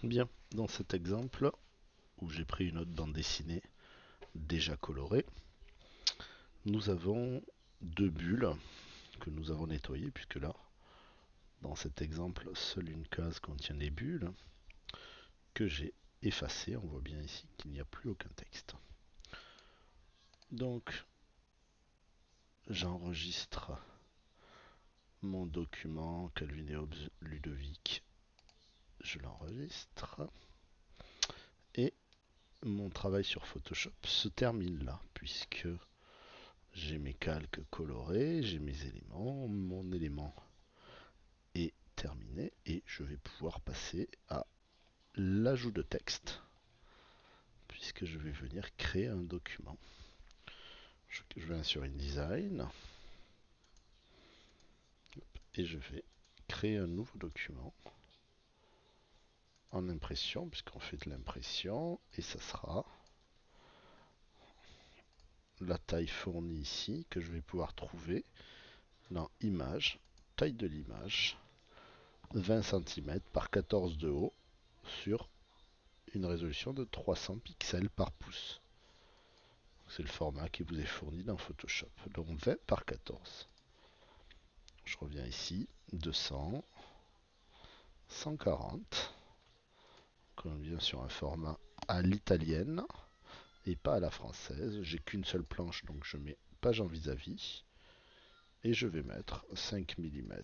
Bien, dans cet exemple où j'ai pris une autre bande dessinée déjà colorée, nous avons deux bulles que nous avons nettoyées puisque là, dans cet exemple, seule une case contient des bulles que j'ai effacées. On voit bien ici qu'il n'y a plus aucun texte. Donc, j'enregistre mon document Calvin et Hobbes Ludovic. Je l'enregistre et mon travail sur Photoshop se termine là puisque j'ai mes calques colorés, j'ai mes éléments, mon élément est terminé et je vais pouvoir passer à l'ajout de texte puisque je vais venir créer un document. Je vais sur InDesign et je vais créer un nouveau document en impression puisqu'on fait de l'impression et ça sera la taille fournie ici que je vais pouvoir trouver dans Images, taille de l'image, 20 cm par 14 de haut sur une résolution de 300 pixels par pouce. C'est le format qui vous est fourni dans Photoshop. Donc 20 par 14. Je reviens ici, 200, 140. On est bien sur un format à l'italienne et pas à la française. J'ai qu'une seule planche, donc je mets page en vis-à-vis. Et je vais mettre 5 mm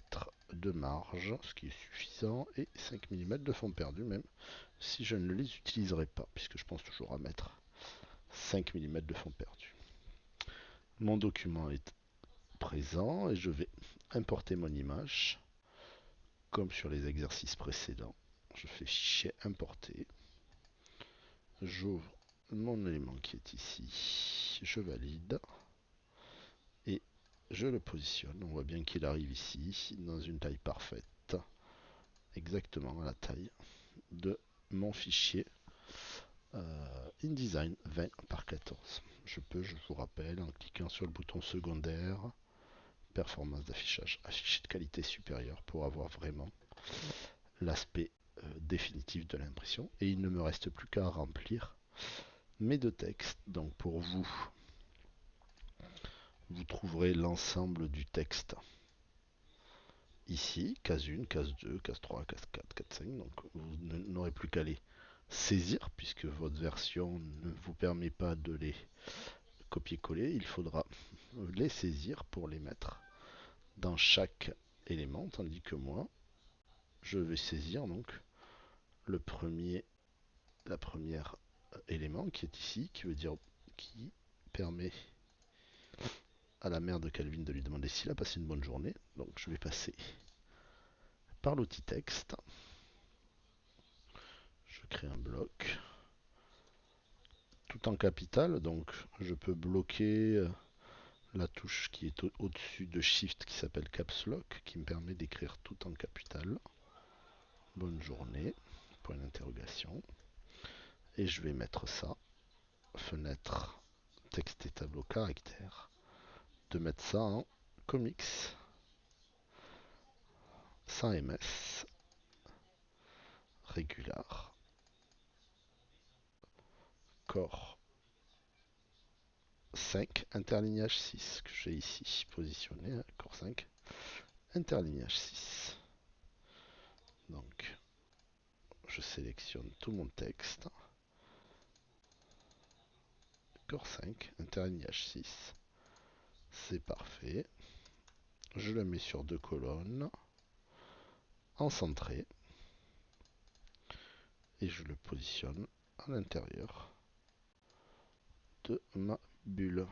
de marge, ce qui est suffisant, et 5 mm de fond perdu, même si je ne les utiliserai pas, puisque je pense toujours à mettre 5 mm de fond perdu. Mon document est présent et je vais importer mon image comme sur les exercices précédents. Je fais fichier importer. J'ouvre mon élément qui est ici. Je valide. Et je le positionne. On voit bien qu'il arrive ici dans une taille parfaite. Exactement à la taille de mon fichier InDesign 20 par 14. Je vous rappelle, en cliquant sur le bouton secondaire, performance d'affichage, afficher de qualité supérieure pour avoir vraiment l'aspect définitif de l'impression. Et il ne me reste plus qu'à remplir mes deux textes. Donc pour vous, vous trouverez l'ensemble du texte ici, case 1, case 2, case 3, case 4, case 5. Donc vous n'aurez plus qu'à les saisir puisque votre version ne vous permet pas de les copier-coller. Il faudra les saisir pour les mettre dans chaque élément, tandis que moi, je vais saisir donc le premier, la première élément qui est ici, qui veut dire qui permet à la mère de Calvin de lui demander s'il a passé une bonne journée. Donc je vais passer par l'outil texte. Je crée un bloc tout en capital, donc je peux bloquer la touche qui est au-dessus de Shift qui s'appelle Caps Lock, qui me permet d'écrire tout en capital. Bonne journée, point d'interrogation. Et je vais mettre ça, fenêtre, texte et tableau caractère, de mettre ça en comics, sans MS, régular, corps 5, interlignage 6, que j'ai ici positionné, hein, corps 5, interlignage 6. Donc, je sélectionne tout mon texte, corps 5, interlignage 6, c'est parfait. Je le mets sur deux colonnes, en centré, et je le positionne à l'intérieur de ma bulle.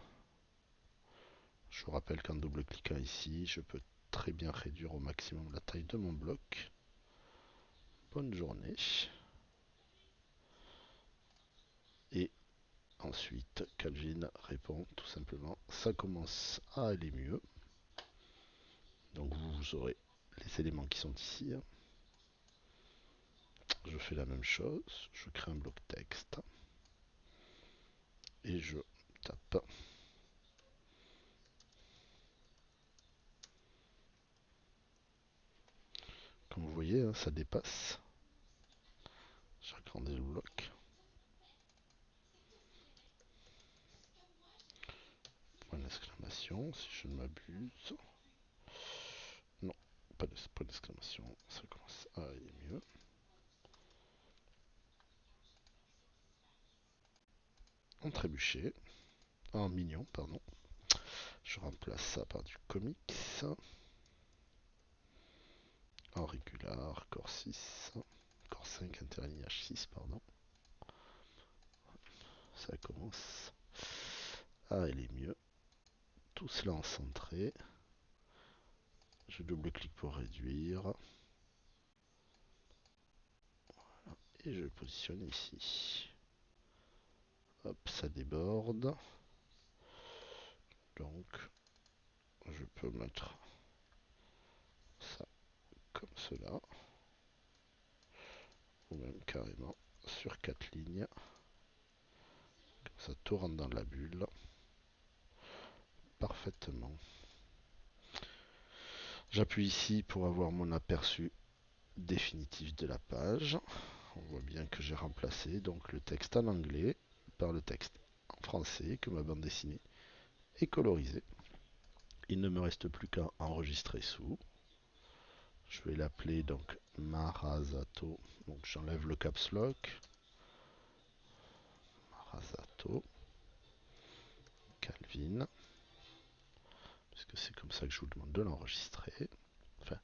Je vous rappelle qu'en double-cliquant ici, je peux très bien réduire au maximum la taille de mon bloc. Bonne journée. Et ensuite, Calvin répond tout simplement, ça commence à aller mieux. Donc vous aurez les éléments qui sont ici. Je fais la même chose, je crée un bloc texte et je tape. Comme vous voyez, ça dépasse. J'agrandis le bloc. Point d'exclamation, si je ne m'abuse. Non, pas de point d'exclamation. Ça commence à aller mieux. En trébuchet. En mignon, pardon. Je remplace ça par du comics. En régular, corps 6. Corps 5, interligne H6, pardon. Ça commence à aller mieux. Tout cela en centré. Je double-clique pour réduire. Et je le positionne ici. Hop, ça déborde. Donc, je peux mettre ça comme cela. Ou même carrément sur 4 lignes. Comme ça, tout rentre dans la bulle. Parfaitement. J'appuie ici pour avoir mon aperçu définitif de la page. On voit bien que j'ai remplacé donc le texte en anglais par le texte en français, que ma bande dessinée est colorisée. Il ne me reste plus qu'à enregistrer sous. Je vais l'appeler donc Marasato. Donc j'enlève le caps lock. Marasato Calvin. Puisque c'est comme ça que je vous demande de l'enregistrer. Enfin,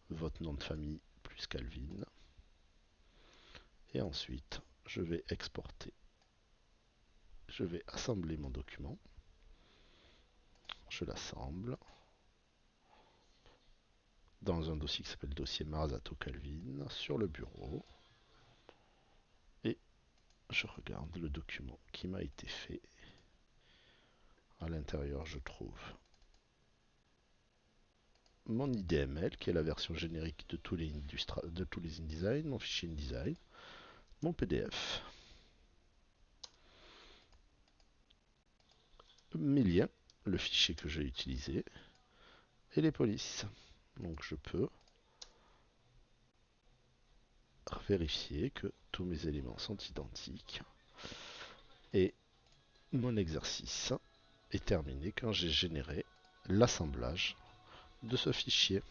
votre nom de famille plus Calvin. Et ensuite, je vais exporter. Je vais assembler mon document. Je l'assemble dans un dossier qui s'appelle dossier Marasato Calvin sur le bureau. Et je regarde le document qui m'a été fait. À l'intérieur, je trouve mon IDML, qui est la version générique de tous les InDesign, mon fichier InDesign, mon PDF, mes liens, le fichier que j'ai utilisé, et les polices. Donc je peux vérifier que tous mes éléments sont identiques. Et mon exercice est terminé quand j'ai généré l'assemblage de ce fichier.